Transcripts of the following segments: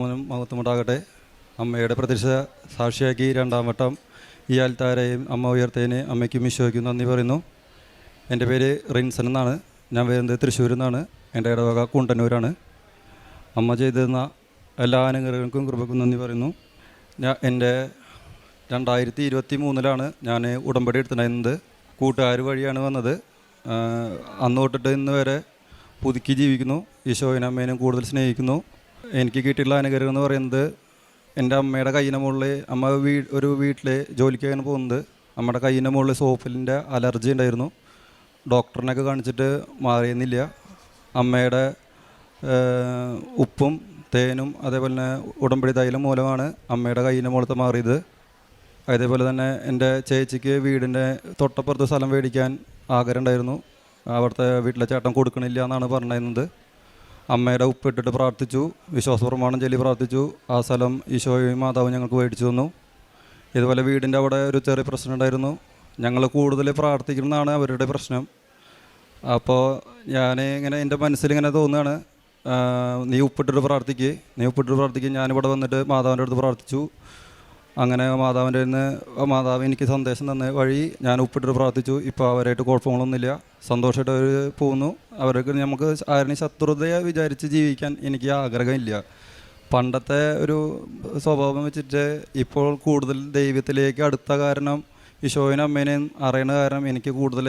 മഹത്വമുണ്ടാകട്ടെ. അമ്മയുടെ പ്രത്യക്ഷ സാക്ഷിയാക്കി രണ്ടാം വട്ടം ഈ ആൽത്താരെയും അമ്മ ഉയർത്തതിന് അമ്മയ്ക്കും ഈശോയ്ക്കും നന്ദി പറയുന്നു. എൻ്റെ പേര് റിൻസൻ എന്നാണ്. ഞാൻ വരുന്നത് തൃശ്ശൂരിൽ നിന്നാണ്. എൻ്റെ ഇടവക കുണ്ടന്നൂരാണ്. അമ്മ ചെയ്തിരുന്ന എല്ലാ അനുഗ്രഹങ്ങൾക്കും കൃപക്കും നന്ദി പറയുന്നു. എൻ്റെ 2023 ഞാൻ ഉടമ്പടി എടുത്തിട്ടുണ്ടായിരുന്നത്. കൂട്ടുകാർ വഴിയാണ് വന്നത്. അന്ന് തൊട്ടിട്ട് ഇന്ന് വരെ പുതുക്കി ജീവിക്കുന്നു. ഈശോയിനും അമ്മേനും കൂടുതൽ സ്നേഹിക്കുന്നു. എനിക്ക് കിട്ടിയിട്ടുള്ള അനുഗ്രഹം എന്ന് പറയുന്നത്, എൻ്റെ അമ്മയുടെ കയ്യിൻ്റെ മുകളിൽ അമ്മ ഒരു വീട്ടിൽ ജോലിക്കാണ് പോകുന്നത്. അമ്മയുടെ കയ്യിൻ്റെ മുകളിൽ സോപ്പിലിൻ്റെ അലർജി ഉണ്ടായിരുന്നു. ഡോക്ടറിനൊക്കെ കാണിച്ചിട്ട് മാറിയെന്നില്ല. അമ്മയുടെ ഉപ്പും തേനും അതേപോലെ തന്നെ ഉടമ്പടി തൈലം മൂലമാണ് അമ്മയുടെ കയ്യിൻ്റെ മുകളിലത്തെ മാറിയത്. അതേപോലെ തന്നെ എൻ്റെ ചേച്ചിക്ക് വീടിൻ്റെ തൊട്ടപ്പുറത്ത് സ്ഥലം മേടിക്കാൻ ആഗ്രഹം ഉണ്ടായിരുന്നു. അവിടുത്തെ വീട്ടിലെ ചേട്ടൻ കൊടുക്കണില്ല എന്നാണ് പറഞ്ഞിരുന്നത്. അമ്മയുടെ ഉപ്പിട്ടിട്ട് പ്രാർത്ഥിച്ചു, വിശ്വാസപ്രമാണം ചൊല്ലി പ്രാർത്ഥിച്ചു. ആ സ്ഥലം ഈശോയും മാതാവും ഞങ്ങൾക്ക് മേടിച്ചു തന്നു. ഇതുപോലെ വീടിൻ്റെ അവിടെ ഒരു ചെറിയ പ്രശ്നം ഉണ്ടായിരുന്നു. ഞങ്ങൾ കൂടുതൽ പ്രാർത്ഥിക്കുന്നതാണ് അവരുടെ പ്രശ്നം. അപ്പോൾ ഞാൻ ഇങ്ങനെ എൻ്റെ മനസ്സിലിങ്ങനെ തോന്നുകയാണ്, നീ ഉപ്പിട്ടിട്ട് പ്രാർത്ഥിക്കുക. ഞാനിവിടെ വന്നിട്ട് മാതാവിൻ്റെ അടുത്ത് പ്രാർത്ഥിച്ചു. അങ്ങനെ മാതാവിൻ്റെ മാതാവ് എനിക്ക് സന്ദേശം തന്ന വഴി ഞാൻ ഉപ്പിട്ടിട്ട് പ്രാർത്ഥിച്ചു. ഇപ്പോൾ അവരായിട്ട് കുഴപ്പങ്ങളൊന്നുമില്ല, സന്തോഷമായിട്ട് അവർ പോകുന്നു. അവർക്ക് നമുക്ക് ആരെയും ശത്രുതയെ വിചാരിച്ച് ജീവിക്കാൻ എനിക്ക് ആഗ്രഹമില്ല. പണ്ടത്തെ ഒരു സ്വഭാവം വെച്ചിട്ട് ഇപ്പോൾ കൂടുതൽ ദൈവത്തിലേക്ക് അടുത്ത കാരണം, ഈശോയിനും അമ്മേനെയും അറിയണ കാരണം എനിക്ക് കൂടുതൽ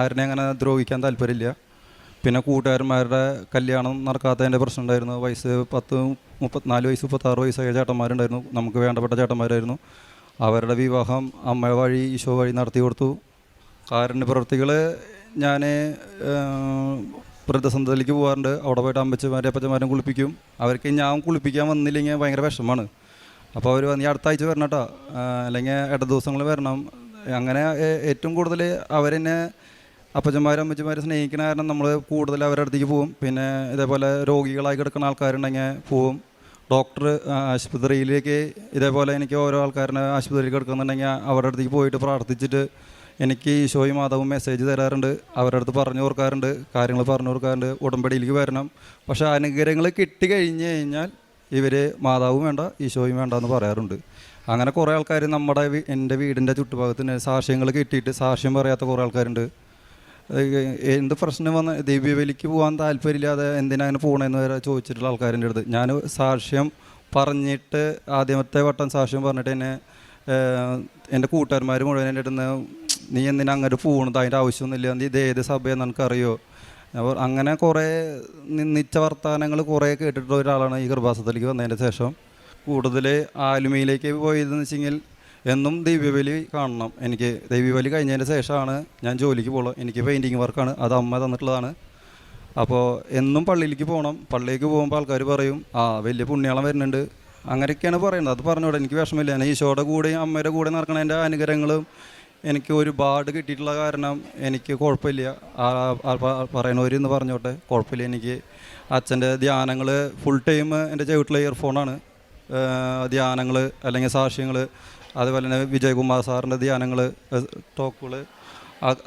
ആരിനെ അങ്ങനെ ദ്രോഹിക്കാൻ താല്പര്യമില്ല. പിന്നെ കൂട്ടുകാരന്മാരുടെ കല്യാണം നടക്കാത്തതിൻ്റെ പ്രശ്നം ഉണ്ടായിരുന്നു. വയസ്സ് 34 വയസ്സ് 36 വയസ്സായ ചേട്ടന്മാരുണ്ടായിരുന്നു. നമുക്ക് വേണ്ടപ്പെട്ട ചേട്ടന്മാരായിരുന്നു. അവരുടെ വിവാഹം അമ്മ വഴി ഈശോ വഴി നടത്തി കൊടുത്തു. കാരുണ്യ പ്രവൃത്തികൾ ഞാൻ വൃദ്ധസദനത്തിലേക്ക് പോകാറുണ്ട്. അവിടെ പോയിട്ട് അമ്മച്ചമാരും അപ്പച്ചമാരും കുളിപ്പിക്കും. അവർക്ക് ഞാൻ കുളിപ്പിക്കാൻ വന്നില്ലെങ്കിൽ ഭയങ്കര വിഷമമാണ്. അപ്പോൾ അവർ നീ അടുത്ത ആഴ്ച വരണം കേട്ടോ, അല്ലെങ്കിൽ ഇട ദിവസങ്ങൾ വരണം. അങ്ങനെ ഏറ്റവും കൂടുതൽ അവരെന്നെ അപ്പച്ചന്മാരും അമ്മച്ചമാരും സ്നേഹിക്കുന്ന കാരണം നമ്മൾ കൂടുതൽ അവരുടെ അടുത്തേക്ക് പോവും. പിന്നെ ഇതേപോലെ രോഗികളായി കിടക്കുന്ന ആൾക്കാരുണ്ടെങ്കിൽ പോവും. ഡോക്ടർ ആശുപത്രിയിലേക്ക് ഇതേപോലെ എനിക്ക് ഓരോ ആൾക്കാരെ ആശുപത്രിയിൽ കിടക്കുന്നുണ്ടെങ്കിൽ അവരുടെ അടുത്തേക്ക് പോയിട്ട് പ്രാർത്ഥിച്ചിട്ട് എനിക്ക് ഈശോയും മാതാവും മെസ്സേജ് തരാറുണ്ട്. അവരുടെ അടുത്ത് പറഞ്ഞു കൊടുക്കാറുണ്ട്, കാര്യങ്ങൾ പറഞ്ഞു കൊടുക്കാറുണ്ട്. ഉടമ്പടിയിലേക്ക് വരണം. പക്ഷേ അനുഗ്രഹങ്ങൾ കിട്ടിക്കഴിഞ്ഞ് കഴിഞ്ഞാൽ ഇവർ മാതാവും വേണ്ട ഈശോയും വേണ്ട എന്ന് പറയാറുണ്ട്. അങ്ങനെ കുറേ ആൾക്കാർ എൻ്റെ വീടിൻ്റെ ചുറ്റുഭാഗത്തിന് സാക്ഷ്യങ്ങൾ കിട്ടിയിട്ട് സാക്ഷ്യം പറയാത്ത കുറേ ആൾക്കാരുണ്ട്. എന്ത് പ്രശ്നം വന്ന് ദിവ്യബലിക്ക് പോകാൻ താല്പര്യമില്ലാതെ എന്തിനാണ് പോകണമെന്ന് വരെ ചോദിച്ചിട്ടുള്ള ആൾക്കാരുടെ അടുത്ത് ഞാൻ സാക്ഷ്യം പറഞ്ഞിട്ട്, ആദ്യമത്തെ വട്ടം സാക്ഷ്യം പറഞ്ഞിട്ട് എന്നെ എൻ്റെ കൂട്ടുകാരന്മാർ മുഴുവൻ എൻ്റെ അടുത്ത് നീ എന്തിനാ അങ്ങോട്ട് പോകുന്നത്, അതിൻ്റെ ആവശ്യമൊന്നുമില്ല, നീ ഇത് ഏത് സഭയെന്ന് എനിക്കറിയോ. അങ്ങനെ കുറേ നിച്ച വർത്തമാനങ്ങൾ കുറേ കേട്ടിട്ടുള്ള ഒരാളാണ് ഈ കൃപാസനത്തിലേക്ക് വന്നതിൻ്റെ ശേഷം. കൂടുതൽ ആലുമയിലേക്ക് പോയതെന്ന് വെച്ചെങ്കിൽ എന്നും ദിവ്യബലി കാണണം. എനിക്ക് ദിവ്യബലി കഴിഞ്ഞതിൻ്റെ ശേഷമാണ് ഞാൻ ജോലിക്ക് പോകുള്ളൂ. എനിക്ക് പെയിൻറ്റിങ് വർക്കാണ്, അത് അമ്മ തന്നിട്ടുള്ളതാണ്. അപ്പോൾ എന്നും പള്ളിയിലേക്ക് പോകണം. പള്ളിയിലേക്ക് പോകുമ്പോൾ ആൾക്കാർ പറയും വലിയ പുണ്യാളം വരുന്നുണ്ട്, അങ്ങനെയൊക്കെയാണ് പറയുന്നത്. അത് പറഞ്ഞോടെ എനിക്ക് വിഷമമില്ല. ഞാൻ ഈശോയുടെ കൂടെയും അമ്മയുടെ കൂടെ നടക്കണതിൻ്റെ അനുഗ്രഹങ്ങളും എനിക്ക് ഒരുപാട് കിട്ടിയിട്ടുള്ള കാരണം എനിക്ക് കുഴപ്പമില്ല. പറയണവരെന്ന് പറഞ്ഞോട്ടെ, കുഴപ്പമില്ല. എനിക്ക് അച്ഛൻ്റെ ധ്യാനങ്ങൾ ഫുൾ ടൈം എൻ്റെ ചെവിട്ടിലെ ഇയർഫോണാണ്. ധ്യാനങ്ങൾ അല്ലെങ്കിൽ സാക്ഷ്യങ്ങൾ, അതുപോലെ തന്നെ വിജയകുമാർ സാറിൻ്റെ ധ്യാനങ്ങൾ, ടോക്കുകൾ,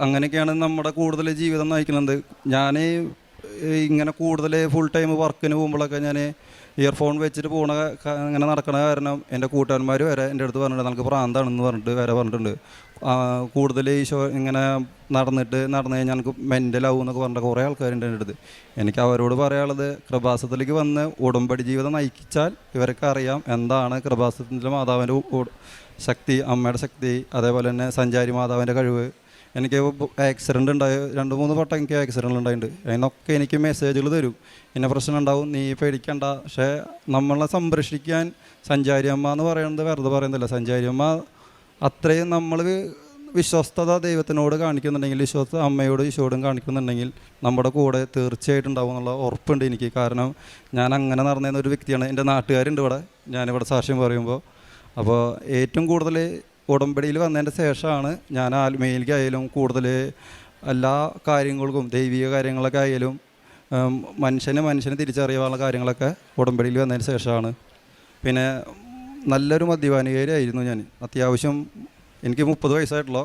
അങ്ങനെയൊക്കെയാണ് നമ്മുടെ കൂടുതൽ ജീവിതം നയിക്കുന്നത്. ഞാൻ ഇങ്ങനെ കൂടുതൽ ഫുൾ ടൈം വർക്കിന് പോകുമ്പോഴൊക്കെ ഞാൻ ഇയർഫോൺ വെച്ചിട്ട് ഇങ്ങനെ നടക്കണ കാരണം എൻ്റെ കൂട്ടുകാരന്മാർ വരെ എൻ്റെ അടുത്ത് പറഞ്ഞിട്ടുണ്ട്, നമുക്ക് പ്രാന്താണെന്ന് പറഞ്ഞിട്ടുണ്ട്. കൂടുതൽ ഈശോ ഇങ്ങനെ നടന്നു കഴിഞ്ഞാൽ എനിക്ക് മെൻ്റലാവും എന്നൊക്കെ പറഞ്ഞ കുറേ ആൾക്കാരുണ്ട് എൻ്റെ അടുത്ത്. എനിക്ക് അവരോട് പറയാനുള്ളത്, കൃപാസനത്തിലേക്ക് വന്ന് ഉടമ്പടി ജീവിതം നയിച്ചാൽ ഇവർക്ക് അറിയാം എന്താണ് കൃപാസനത്തിൻ്റെ മാതാവിൻ്റെ ശക്തി, അമ്മയുടെ ശക്തി, അതേപോലെ തന്നെ സഞ്ചാരി മാതാവിൻ്റെ കഴിവ്. എനിക്ക് ആക്സിഡൻ്റ് ഉണ്ടായി 2-3 വട്ടം എനിക്ക് ആക്സിഡൻ്റ് ഉണ്ടായിട്ടുണ്ട്. അതിനൊക്കെ എനിക്ക് മെസ്സേജുകൾ തരും, ഇന്ന പ്രശ്നം ഉണ്ടാവും, നീ പേടിക്കണ്ട. പക്ഷേ നമ്മളെ സംരക്ഷിക്കാൻ സഞ്ചാരി അമ്മ എന്ന് പറയുന്നത് വെറുതെ പറയുന്നില്ല. സഞ്ചാരി അമ്മ അത്രയും നമ്മൾ വിശ്വസ്തത ദൈവത്തിനോട് കാണിക്കുന്നുണ്ടെങ്കിൽ, വിശ്വസ്ത അമ്മയോട് ഈശോടും കാണിക്കുന്നുണ്ടെങ്കിൽ നമ്മുടെ കൂടെ തീർച്ചയായിട്ടും ഉണ്ടാവും എന്നുള്ള ഉറപ്പുണ്ട് എനിക്ക്. കാരണം ഞാൻ അങ്ങനെ നടന്നിരുന്ന ഒരു വ്യക്തിയാണ്. എൻ്റെ നാട്ടുകാരുണ്ട് ഇവിടെ, ഞാനിവിടെ സാക്ഷ്യം പറയുമ്പോൾ. അപ്പോൾ ഏറ്റവും കൂടുതൽ ഉടമ്പടിയിൽ വന്നതിൻ്റെ ശേഷമാണ് ഞാൻ ആത്മീയയിലേക്കായാലും കൂടുതൽ എല്ലാ കാര്യങ്ങൾക്കും, ദൈവിക കാര്യങ്ങളൊക്കെ ആയാലും മനുഷ്യനെ തിരിച്ചറിയാനുള്ള കാര്യങ്ങളൊക്കെ ഉടമ്പടിയിൽ വന്നതിന് ശേഷമാണ്. പിന്നെ നല്ലൊരു മദ്യപാനികയായിരുന്നു ഞാൻ. അത്യാവശ്യം എനിക്ക് 30 വയസ്സായിട്ടുള്ളൂ.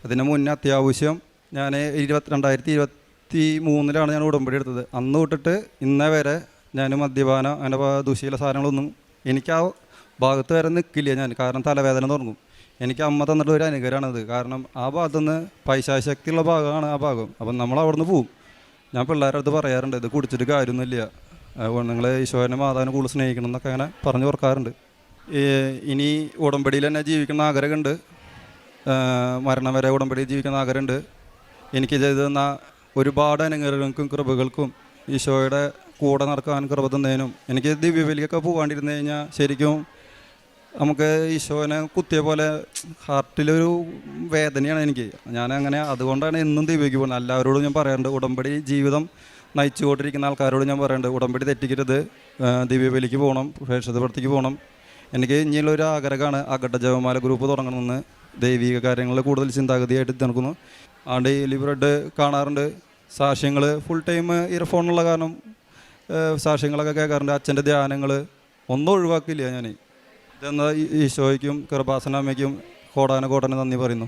അതിന് മുന്നേ അത്യാവശ്യം ഞാൻ 2023 ഞാൻ ഉടമ്പടി എടുത്തത്. അന്ന് തൊട്ടിട്ട് ഇന്നേ വരെ ഞാൻ മദ്യപാനം അങ്ങനെ ദുശീല സാധനങ്ങളൊന്നും എനിക്ക് ആ ഭാഗത്ത് വരെ നിൽക്കില്ല ഞാൻ, കാരണം തലവേദന തുടങ്ങും. എനിക്ക് അമ്മ തന്നിട്ട് ഒരു അനുഗ്രഹമാണത്. കാരണം ആ ഭാഗത്തുനിന്ന് പൈശാശക്തിയുള്ള ഭാഗമാണ് ആ ഭാഗം. അപ്പം നമ്മൾ അവിടെ നിന്ന് പോവും. ഞാൻ പിള്ളേരുടെ അടുത്ത് പറയാറുണ്ട്, ഇത് കുടിച്ചിട്ട് കാര്യമൊന്നുമില്ല, നിങ്ങൾ ഈശോനെ മാതാവിനെ കൂടുതൽ സ്നേഹിക്കണം എന്നൊക്കെ അങ്ങനെ പറഞ്ഞു കൊടുക്കാറുണ്ട്. ഇനി ഉടമ്പടിയിൽ തന്നെ ജീവിക്കുന്ന ആഗ്രഹമുണ്ട്, മരണം വരെ ഉടമ്പടിയിൽ ജീവിക്കുന്ന ആഗ്രഹമുണ്ട്. എനിക്ക് ചെയ്തു തന്ന ഒരുപാട് അനുഗ്രഹങ്ങൾക്കും കൃപകൾക്കും ഈശോയുടെ കൂടെ നടക്കാൻ കൃപ തന്നതിനും, എനിക്ക് ദിവ്യബലിയൊക്കെ പോകാണ്ടിരുന്നു കഴിഞ്ഞാൽ ശരിക്കും നമുക്ക് ഈശോനെ കുത്തിയ പോലെ ഹാർട്ടിലൊരു വേദനയാണ് എനിക്ക്. ഞാനങ്ങനെ അതുകൊണ്ടാണ് എന്നും ദിവ്യക്ക് പോകുന്നത്. എല്ലാവരോടും ഞാൻ പറയാറുണ്ട്, ഉടമ്പടി ജീവിതം നയിച്ചുകൊണ്ടിരിക്കുന്ന ആൾക്കാരോട് ഞാൻ പറയാറുണ്ട്, ഉടമ്പടി തെറ്റിക്കരുത്, ദിവ്യബലിക്ക് പോകണം, പ്രേക്ഷിതപ്രവൃത്തിക്ക് പോകണം. എനിക്ക് ഇനിയുള്ളൊരു ആഗ്രഹമാണ് അകട്ട ജപമാല ഗ്രൂപ്പ് തുടങ്ങണമെന്ന്. ദൈവിക കാര്യങ്ങളിൽ കൂടുതൽ ചിന്താഗതിയായിട്ട് നടക്കുന്നു. ആ ഡെയിലി ബ്രെഡ് കാണാറുണ്ട്. സാക്ഷ്യങ്ങൾ ഫുൾ ടൈം ഇയർഫോണുള്ള കാരണം സാക്ഷ്യങ്ങളൊക്കെ കേൾക്കാറുണ്ട്. അച്ഛൻ്റെ ധ്യാനങ്ങൾ ഒന്നും ഒഴിവാക്കില്ല ഞാൻ. ഇതെന്നാൽ ഈശോയ്ക്കും കൃപാസന അമ്മയ്ക്കും കോടാന നന്ദി പറയുന്നു.